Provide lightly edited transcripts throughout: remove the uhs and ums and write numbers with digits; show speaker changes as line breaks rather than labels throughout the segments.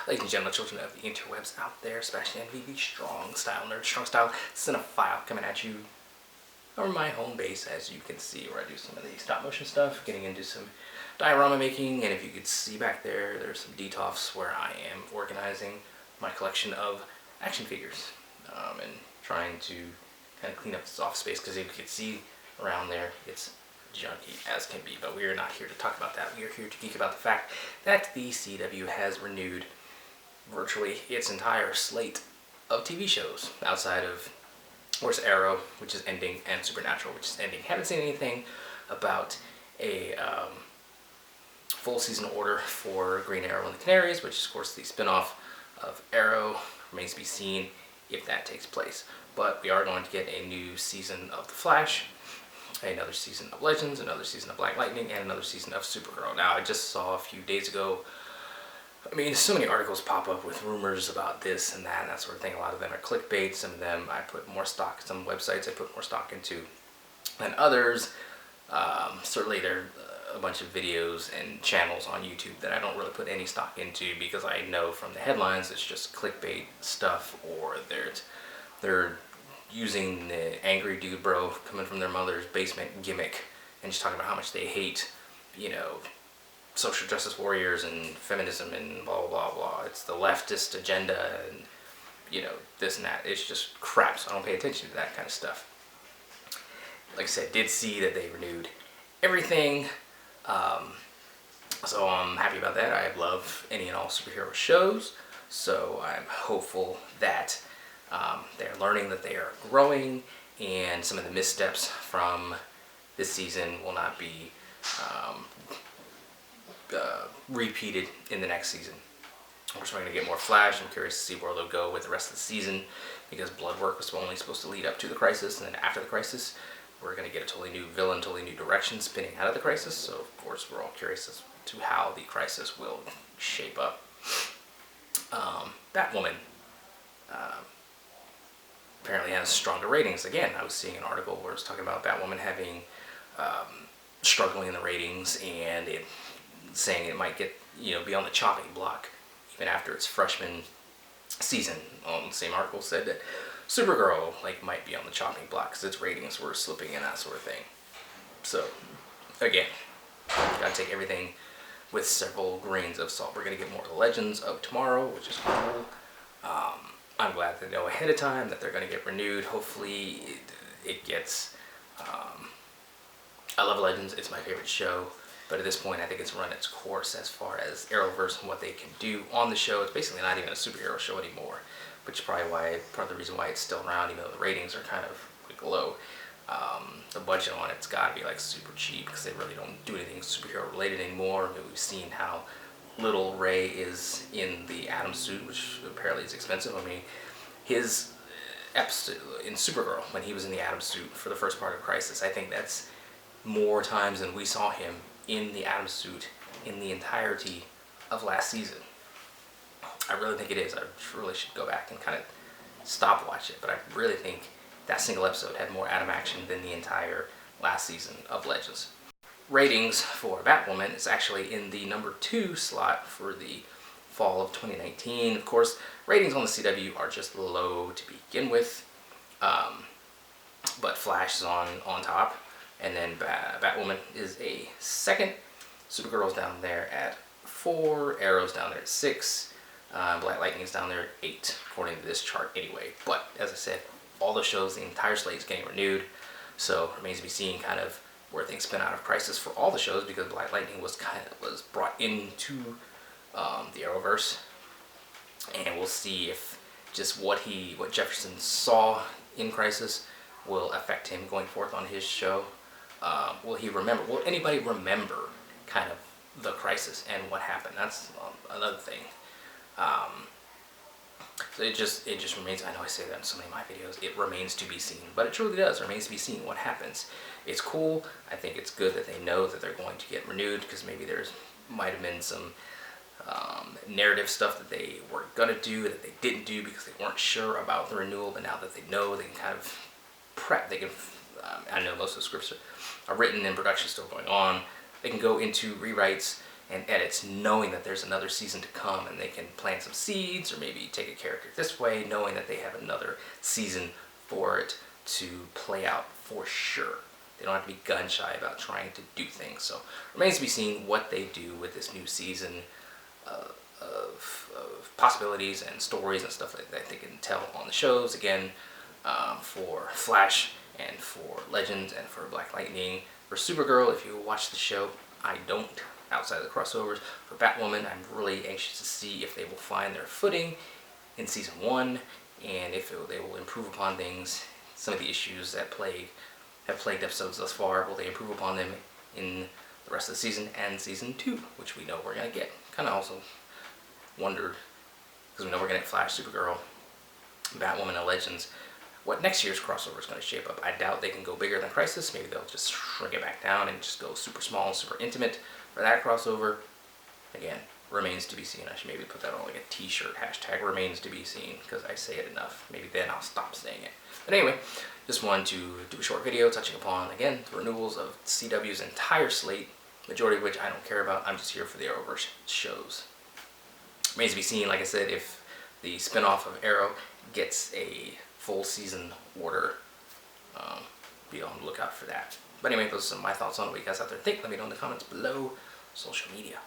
Ladies and gentlemen, children of the interwebs out there, Sebastian NVB, strong style, nerd, strong style, cinephile, coming at you over my home base, as you can see, where I do some of the stop motion stuff, getting into some diorama making, and if you could see back there, there's some detofs where I am organizing my collection of action figures, and trying to kind of clean up this office space, because if you could see around there, it's junky as can be, but we are not here to talk about that. We are here to geek about the fact that the CW has renewed virtually its entire slate of TV shows, outside of, of course, Arrow, which is ending, and Supernatural, which is ending. Haven't seen anything about a full season order for Green Arrow and the Canaries, which is, of course, the spin-off of Arrow. Remains to be seen if that takes place. But we are going to get a new season of The Flash, another season of Legends, another season of Black Lightning, and another season of Supergirl. Now, I just saw a few days ago, I mean, so many articles pop up with rumors about this and that and that sort of thing. A lot of them are clickbait. Some of them I put more stock, some websites I put more stock into than others. Certainly there are a bunch of videos and channels on YouTube that I don't really put any stock into, because I know from the headlines it's just clickbait stuff, or they're using the angry dude bro coming from their mother's basement gimmick and just talking about how much they hate, you know, social justice warriors and feminism and blah, blah, blah, blah. It's the leftist agenda and, you know, this and that. It's just crap, so I don't pay attention to that kind of stuff. Like I said, did see that they renewed everything, so I'm happy about that. I love any and all superhero shows, so I'm hopeful that they're learning, that they are growing, and some of the missteps from this season will not be repeated in the next season. Of course, we're going to get more Flash. I'm curious to see where they'll go with the rest of the season, because Bloodwork was only supposed to lead up to the Crisis, and then after the Crisis, we're going to get a totally new villain, totally new direction spinning out of the Crisis. So, of course, we're all curious as to how the Crisis will shape up. Batwoman apparently has stronger ratings. Again, I was seeing an article where it was talking about Batwoman having struggling in the ratings, and it saying it might get, you know, be on the chopping block even after its freshman season. The same article said that Supergirl might be on the chopping block because its ratings were slipping and that sort of thing. So again, gotta take everything with several grains of salt. We're gonna get more Legends of Tomorrow, which is cool. I'm glad to know ahead of time that they're gonna get renewed. Hopefully it gets. I love Legends. It's my favorite show. But at this point, I think it's run its course as far as Arrowverse and what they can do on the show. It's basically not even a superhero show anymore, which is probably part of the reason why it's still around, even though the ratings are kind of low. The budget on it's got to be super cheap, because they really don't do anything superhero related anymore. I mean, we've seen how little Ray is in the Atom suit, which apparently is expensive. I mean, his episode in Supergirl, when he was in the Atom suit for the first part of Crisis, I think that's more times than we saw him in the Atom suit in the entirety of last season. I really think it is. I really should go back and kind of stopwatch it, but I really think that single episode had more Atom action than the entire last season of Legends. Ratings for Batwoman is actually in the number 2 slot for the fall of 2019. Of course, ratings on the CW are just low to begin with, but Flash is on top. And then Batwoman is a second. Supergirl's down there at 4. Arrow's down there at 6. Black Lightning's down there at 8, according to this chart anyway. But, as I said, all the shows, the entire slate is getting renewed. So, it remains to be seen kind of where things spin out of Crisis for all the shows, because Black Lightning was brought into the Arrowverse. And we'll see if just what Jefferson saw in Crisis will affect him going forth on his show. Will anybody remember kind of the Crisis and what happened? That's another thing. So it just remains, I know I say that in so many of my videos, it remains to be seen, but it truly does. It remains to be seen what happens. It's cool. I think it's good that they know that they're going to get renewed, because maybe might have been some narrative stuff that they were going to do that they didn't do because they weren't sure about the renewal, but now that they know, they can kind of prep. They can, I know most of the scripts are written and production still going on. They can go into rewrites and edits, knowing that there's another season to come, and they can plant some seeds or maybe take a character this way, knowing that they have another season for it to play out for sure. They don't have to be gun shy about trying to do things. So remains to be seen what they do with this new season of possibilities and stories and stuff like that they can tell on the shows. Again, for Flash and for Legends and for Black Lightning. For Supergirl, if you watch the show, I don't, outside of the crossovers. For Batwoman, I'm really anxious to see if they will find their footing in season 1 and if they will improve upon things. Some of the issues that have plagued episodes thus far, will they improve upon them in the rest of the season and season 2, which we know we're going to get. Kind of also wondered, because we know we're going to get Flash, Supergirl, Batwoman, and Legends, what next year's crossover is going to shape up. I doubt they can go bigger than Crisis. Maybe they'll just shrink it back down and just go super small and super intimate for that crossover. Again, remains to be seen. I should maybe put that on like a t-shirt, hashtag remains to be seen, because I say it enough. Maybe then I'll stop saying it. But anyway, just wanted to do a short video touching upon, again, the renewals of CW's entire slate, majority of which I don't care about. I'm just here for the Arrowverse shows. Remains to be seen, like I said, if the spinoff of Arrow gets a full season order. Be on the lookout for that. But anyway, those are some of my thoughts on what you guys out there think. Let me know in the comments below. Social media.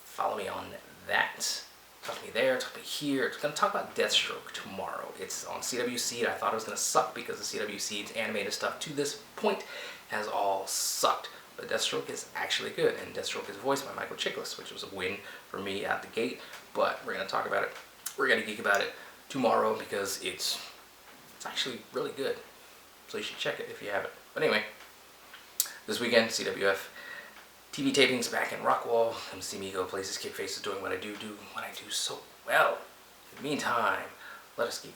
Follow me on that. Talk to me there, talk to me here. It's going to talk about Deathstroke tomorrow. It's on CW Seed. I thought it was going to suck because the CW Seed's animated stuff to this point has all sucked. But Deathstroke is actually good, and Deathstroke is voiced by Michael Chiklis, which was a win for me out the gate. But we're going to talk about it. We're going to geek about it tomorrow because it's actually really good. So you should check it if you haven't. But anyway, this weekend, CWF TV tapings back in Rockwall. Come see me go places, kick faces, doing what I do what I do so well. In the meantime, let us geek.